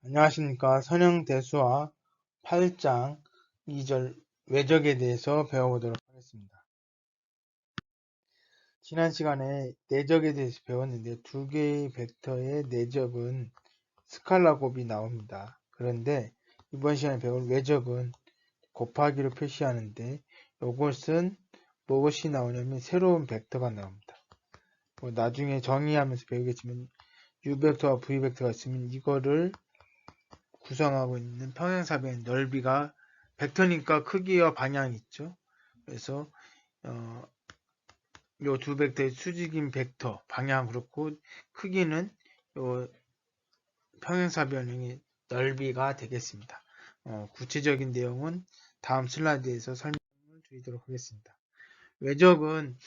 안녕하십니까. 선형대수와 8장 2절 외적에 대해서 배워보도록 하겠습니다. 지난 시간에 내적에 대해서 배웠는데 두 개의 벡터의 내적은 스칼라 곱이 나옵니다. 그런데 이번 시간에 배울 외적은 곱하기로 표시하는데 이것은 무엇이 나오냐면 새로운 벡터가 나옵니다. 나중에 정의하면서 배우겠지만 U벡터와 V벡터가 있으면 이거를 구성하고 있는 평행사변 넓이가 벡터니까 크기와 방향이 있죠. 그래서 요 두 벡터의 수직인 벡터 방향 그렇고 크기는 요 평행사변의 넓이가 되겠습니다. 구체적인 내용은 다음 슬라이드에서 설명을 드리도록 하겠습니다. 외적은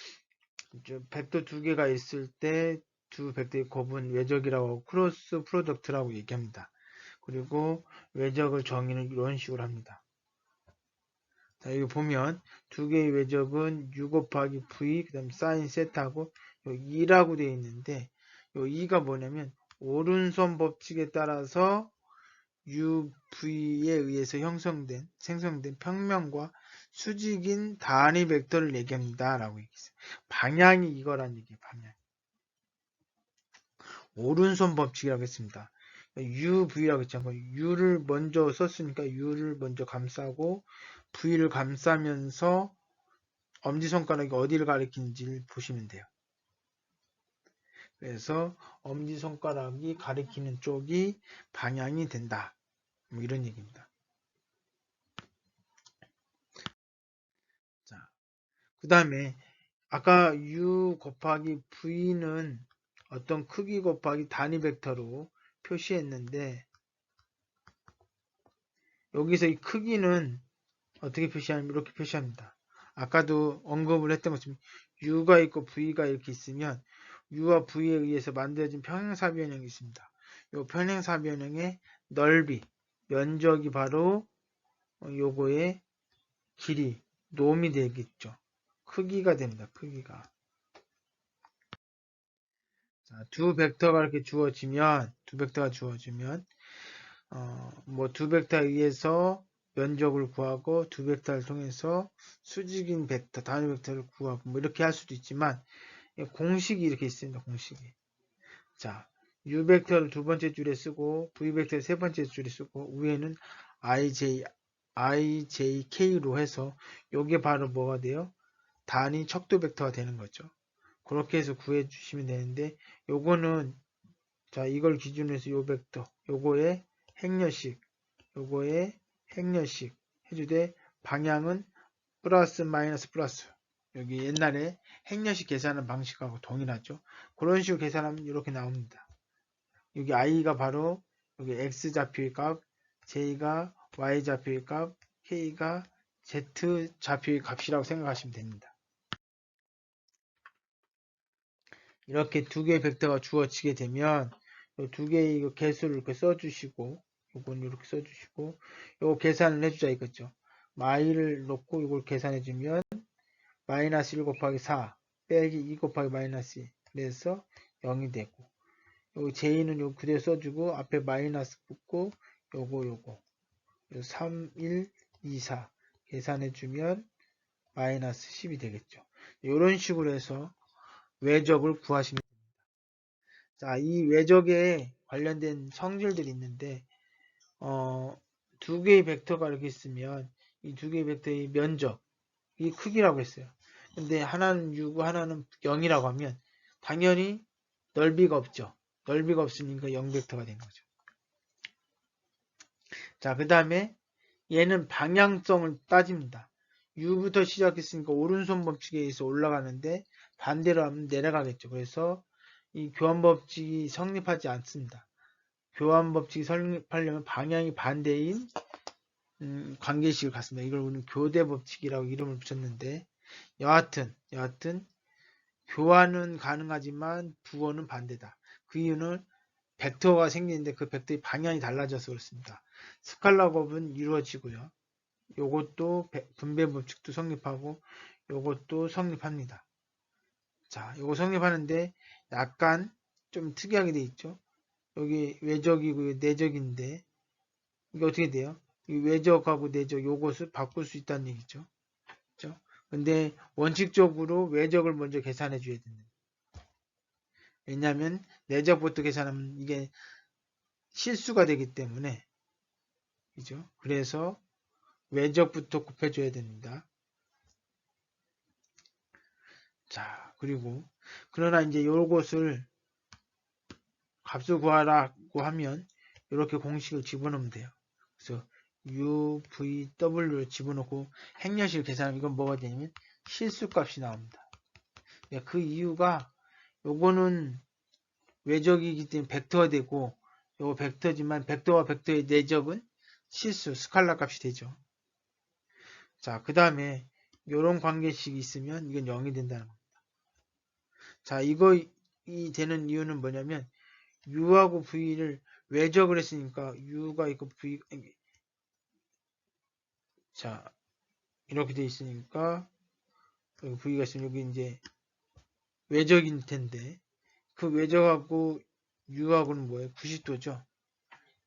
벡터 두 개가 있을 때 두 벡터의 곱은 외적이라고 하고 크로스 프로덕트라고 얘기합니다. 그리고 외적을 정의는 이런 식으로 합니다. 자, 여기 보면 두 개의 외적은 U 곱하기 V, 그 다음 사인 세타고 2라고 되어 있는데 이 2가 뭐냐면 오른손 법칙에 따라서 UV에 의해서 생성된 평면과 수직인 단위 벡터를 얘기합니다. 라고 얘기했어요. 방향이 이거란 얘기예요. 방향. 오른손 법칙이라고 했습니다. UV라고 했잖아요. U를 먼저 썼으니까 U를 먼저 감싸고 V를 감싸면서 엄지손가락이 어디를 가리키는지를 보시면 돼요. 그래서 엄지손가락이 가리키는 쪽이 방향이 된다. 뭐 이런 얘기입니다. 자, 그 다음에 아까 U 곱하기 V는 어떤 크기 곱하기 단위 벡터로 표시했는데 여기서 이 크기는 어떻게 표시하냐면 이렇게 표시합니다. 아까도 언급을 했던 것처럼 U가 있고 V가 이렇게 있으면 U와 V에 의해서 만들어진 평행사변형이 있습니다. 이 평행사변형의 넓이, 면적이 바로 요거의 길이, 놈이 되겠죠. 크기가 됩니다. 크기가. 자, 두 벡터가 이렇게 주어지면 두 벡터에 의해서 면적을 구하고 두 벡터를 통해서 수직인 벡터, 단위 벡터를 구하고 뭐 이렇게 할 수도 있지만 공식이 이렇게 있습니다. 공식이. 자, U 벡터를 두 번째 줄에 쓰고 V 벡터를 세 번째 줄에 쓰고 위에는 IJK로 해서 요게 바로 뭐가 돼요? 단위 척도 벡터가 되는 거죠. 그렇게 해서 구해 주시면 되는데 요거는 자, 이걸 기준으로 해서 요 벡터, 요거의 행렬식 해주되 방향은 플러스 마이너스 플러스. 여기 옛날에 행렬식 계산하는 방식하고 동일하죠. 그런 식으로 계산하면 이렇게 나옵니다. 여기 i가 바로 여기 x 좌표의 값, j가 y 좌표의 값, k가 z 좌표의 값이라고 생각하시면 됩니다. 이렇게 두 개의 벡터가 주어지게 되면 이 두 개의 개수를 이렇게 써주시고 요건 이렇게 써주시고 요거 계산을 해주자 이거죠. 마이를 놓고 이걸 계산해주면 마이너스 1 곱하기 4 빼기 2 곱하기 마이너스 2 그래서 0이 되고 요 j는 요 그대로 써주고 앞에 마이너스 붙고 요거 3, 1, 2, 4 계산해주면 마이너스 10이 되겠죠. 이런 식으로 해서 외적을 구하시면 됩니다. 자, 이 외적에 관련된 성질들이 있는데 두 개의 벡터가 이렇게 있으면 이 두 개의 벡터의 면적, 이 크기라고 했어요. 근데 하나는 6, 하나는 0이라고 하면 당연히 넓이가 없죠. 넓이가 없으니까 0벡터가 된 거죠. 자, 그 다음에 얘는 방향성을 따집니다. U부터 시작했으니까 오른손 법칙에 의해서 올라가는데 반대로 하면 내려가겠죠. 그래서 이 교환 법칙이 성립하지 않습니다. 교환 법칙이 성립하려면 방향이 반대인 관계식을 갖습니다. 이걸 우리는 교대 법칙이라고 이름을 붙였는데 여하튼 교환은 가능하지만 부호는 반대다. 그 이유는 벡터가 생기는데 그 벡터의 방향이 달라져서 그렇습니다. 스칼라 곱은 이루어지고요. 요것도 분배 법칙도 성립하고 요것도 성립합니다. 자, 요거 성립하는데 약간 좀 특이하게 돼 있죠. 여기 외적이고 내적인데 이게 어떻게 돼요? 이 외적하고 내적 요것을 바꿀 수 있다는 얘기죠. 그렇죠? 근데 원칙적으로 외적을 먼저 계산해 줘야 됩니다. 왜냐하면 내적부터 계산하면 이게 실수가 되기 때문에 그죠? 그래서 외적부터 곱해줘야 됩니다. 자, 그리고 그러나 이제 요것을 값을 구하라고 하면 이렇게 공식을 집어넣으면 돼요. 그래서 u, v, w를 집어넣고 행렬식을 계산하면 이건 뭐가 되냐면 실수값이 나옵니다. 그 이유가 요거는 외적이기 때문에 벡터가 되고 요거 벡터지만 벡터와 벡터의 내적은 실수, 스칼라 값이 되죠. 자, 그 다음에 요런 관계식이 있으면 이건 0이 된다는 겁니다. 자, 이거 이 되는 이유는 뭐냐면 u하고 v를 외적을 했으니까 u가 있고 v 자 이렇게 돼 있으니까 여기 v가 있으면 여기 이제 외적일 텐데 그 외적하고 u하고는 뭐예요? 90도죠.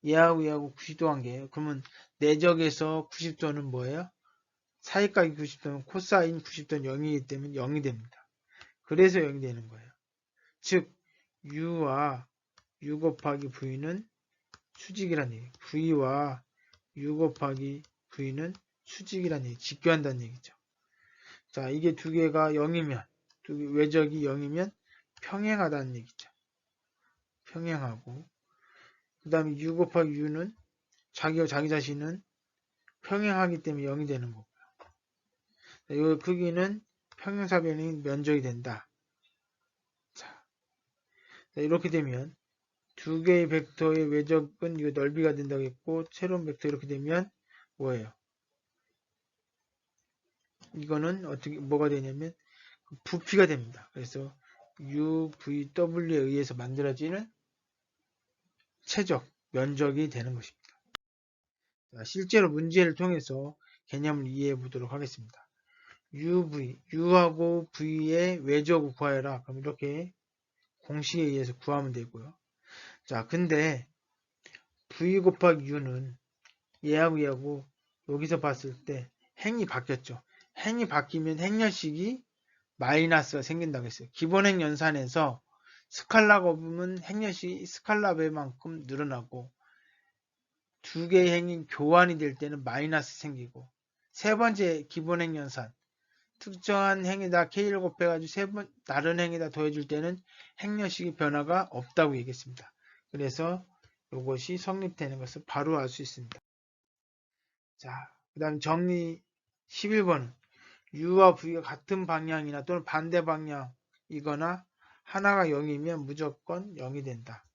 얘하고 90도 관계예요. 그러면 내적에서 90도는 뭐예요? 사이각이 90도면 코사인 90도는 0이기 때문에 0이 됩니다. 그래서 0이 되는 거예요. 즉 u와 u 곱하기 v는 수직이란 얘기예요. v와 u 곱하기 v는 수직이란 얘기, 직교한다는 얘기죠. 자, 이게 두 개가 0이면, 외적이 0이면 평행하다는 얘기죠. 평행하고, 그 다음에 u 곱하기 u는 자기와 자기 자신은 평행하기 때문에 0이 되는 거고요. 이 크기는 평행사변의 면적이 된다. 자, 이렇게 되면 두 개의 벡터의 외적은 이거 넓이가 된다고 했고, 새로운 벡터 이렇게 되면 뭐예요? 이거는 어떻게 뭐가 되냐면 부피가 됩니다. 그래서 UVW에 의해서 만들어지는 최적 면적이 되는 것입니다. 자, 실제로 문제를 통해서 개념을 이해해 보도록 하겠습니다. U하고 V의 외적을 구하여라. 그럼 이렇게 공식에 의해서 구하면 되고요. 자, 근데 V 곱하기 U는 얘하고 여기서 봤을 때 행이 바뀌었죠. 행이 바뀌면 행렬식이 마이너스가 생긴다고 했어요. 기본행 연산에서 스칼라 곱으면 행렬식이 스칼라 배만큼 늘어나고 두 개의 행이 교환이 될 때는 마이너스 생기고 세 번째 기본행 연산 특정한 행에다 k를 곱해가지고 다른 행에다 더해줄 때는 행렬식의 변화가 없다고 얘기했습니다. 그래서 이것이 성립되는 것을 바로 알 수 있습니다. 자, 그 다음 정리 11번은 u와 v가 같은 방향이나 또는 반대 방향이거나 하나가 0이면 무조건 0이 된다.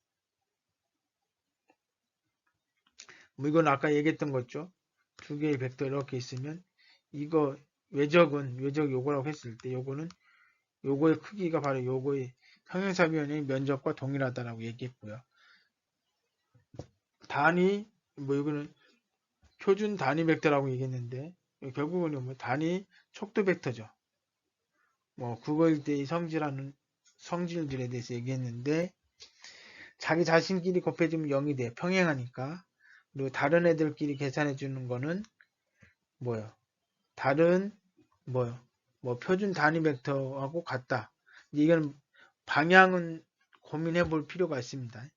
뭐 이건 아까 얘기했던 거죠. 두 개의 벡터 이렇게 있으면 이거 외적 요거라고 했을 때 요거는 요거의 크기가 바로 요거의 평행사변의 면적과 동일하다라고 얘기했고요. 단위 뭐 이거는 표준 단위 벡터라고 얘기했는데 결국은 뭐 단위 촉도 벡터죠. 뭐 국어일대의 성질들에 대해서 얘기했는데 자기 자신끼리 곱해주면 0이 돼. 평행하니까. 그리고 다른 애들끼리 계산해 주는 거는 뭐요? 다른 뭐요? 뭐 표준 단위 벡터하고 같다. 이건 방향은 고민해 볼 필요가 있습니다.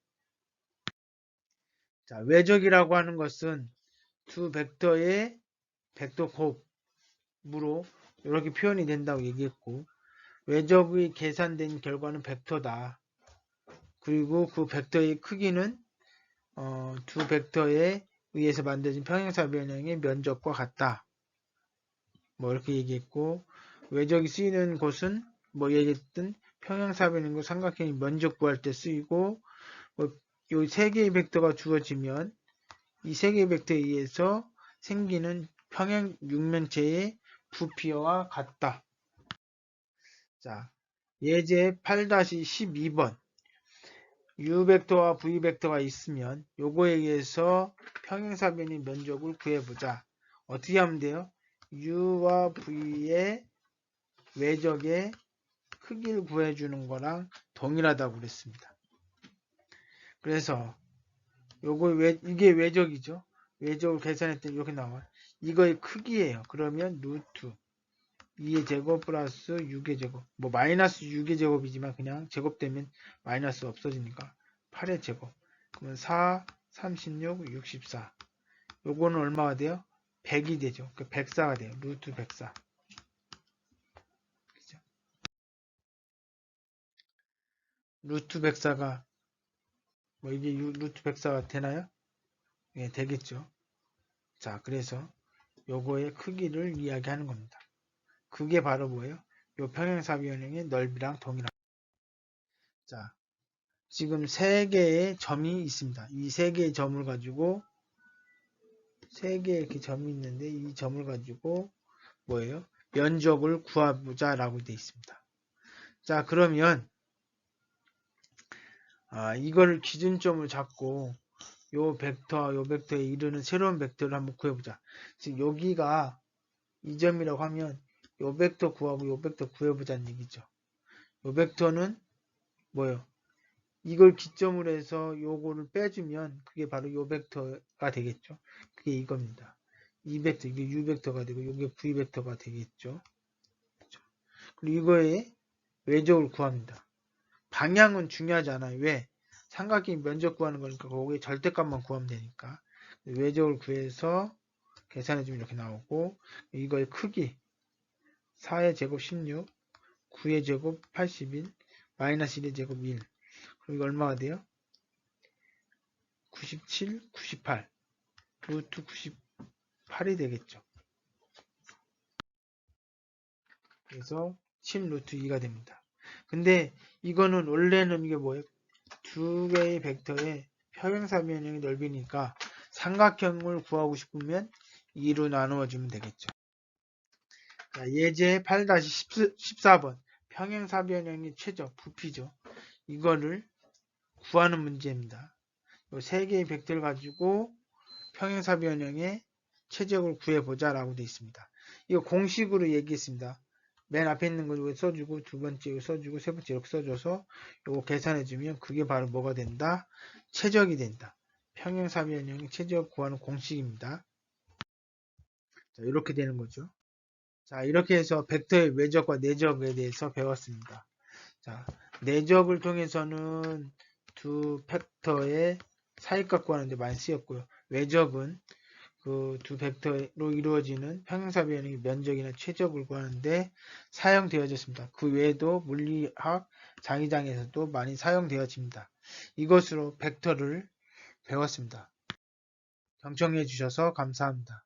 자, 외적이라고 하는 것은 두 벡터의 벡터 곱으로 이렇게 표현이 된다고 얘기했고 외적이 계산된 결과는 벡터다. 그리고 그 벡터의 크기는 두 벡터에 의해서 만들어진 평행사 변형의 면적과 같다. 뭐 이렇게 얘기했고 외적이 쓰이는 곳은 뭐 얘기했던 평행사 변형과 삼각형의 면적 구할 때 쓰이고 이 세 개의 벡터가 주어지면 이 세 개의 벡터에 의해서 생기는 평행 육면체의 부피와 같다. 자, 예제 8-12번 u벡터와 v벡터가 있으면 요거에 의해서 평행사변의 면적을 구해보자. 어떻게 하면 돼요? u와 v의 외적의 크기를 구해주는 거랑 동일하다고 그랬습니다. 그래서 요거 이게 외적이죠. 외적을 계산했더니 이렇게 나와. 이거의 크기예요. 그러면 루트 2의 제곱 플러스 6의 제곱. 뭐 마이너스 6의 제곱이지만 그냥 제곱되면 마이너스 없어지니까 8의 제곱. 그러면 4, 36, 64. 요거는 얼마가 돼요? 100이 되죠. 그 104가 돼요. 루트 104. 그죠? 루트 104가 뭐 이게 루트 104가 되나요? 예, 되겠죠. 자, 그래서 요거의 크기를 이야기하는 겁니다. 그게 바로 뭐예요? 요 평행사변형의 넓이랑 동일합니다. 자, 지금 3개의 점이 있습니다. 이 3개의 점을 가지고 3개의 이렇게 점이 있는데 이 점을 가지고 뭐예요? 면적을 구하보자 라고 되어 있습니다. 자, 그러면 이걸 기준점을 잡고 요 벡터와 요 벡터에 이르는 새로운 벡터를 한번 구해보자. 지금 여기가 이 점이라고 하면 요 벡터 구하고 요 벡터 구해보자는 얘기죠. 요 벡터는 뭐예요? 이걸 기점으로 해서 요거를 빼주면 그게 바로 요 벡터가 되겠죠. 그게 이겁니다. 이 벡터, 이게 U 벡터가 되고 이게 V 벡터가 되겠죠. 그리고 이거의 외적을 구합니다. 방향은 중요하지 않아요. 왜? 삼각형 면적 구하는 거니까 거기에 절대값만 구하면 되니까. 외적을 구해서 계산해주면 이렇게 나오고 이거의 크기 4의 제곱 16, 9의 제곱 81, 마이너스 1의 제곱 1. 그럼 이거 얼마가 돼요? 97, 98. 루트 98이 되겠죠. 그래서 10 루트 2가 됩니다. 근데 이거는 원래는 이게 뭐예요? 두 개의 벡터의 평행사변형의 넓이니까 삼각형을 구하고 싶으면 2로 나누어주면 되겠죠. 자, 예제 8-14번 평행사변형의 최저, 부피죠. 이거를 구하는 문제입니다. 이 세 개의 벡터를 가지고 평행사변형의 최적을 구해보자 라고 되어 있습니다. 이거 공식으로 얘기했습니다. 맨 앞에 있는 거 써주고 두 번째 이거 써주고 세 번째 이렇게 써줘서 이거 계산해주면 그게 바로 뭐가 된다? 최적이 된다. 평행사변형의 최적 구하는 공식입니다. 자, 이렇게 되는 거죠. 자, 이렇게 해서 벡터의 외적과 내적에 대해서 배웠습니다. 자, 내적을 통해서는 두 벡터의 사이값 구하는 데 많이 쓰였고요. 외적은 그 두 벡터로 이루어지는 평행사변형의 면적이나 최적을 구하는데 사용되어졌습니다. 그 외에도 물리학 장의장에서도 많이 사용되어집니다. 이것으로 벡터를 배웠습니다. 경청해 주셔서 감사합니다.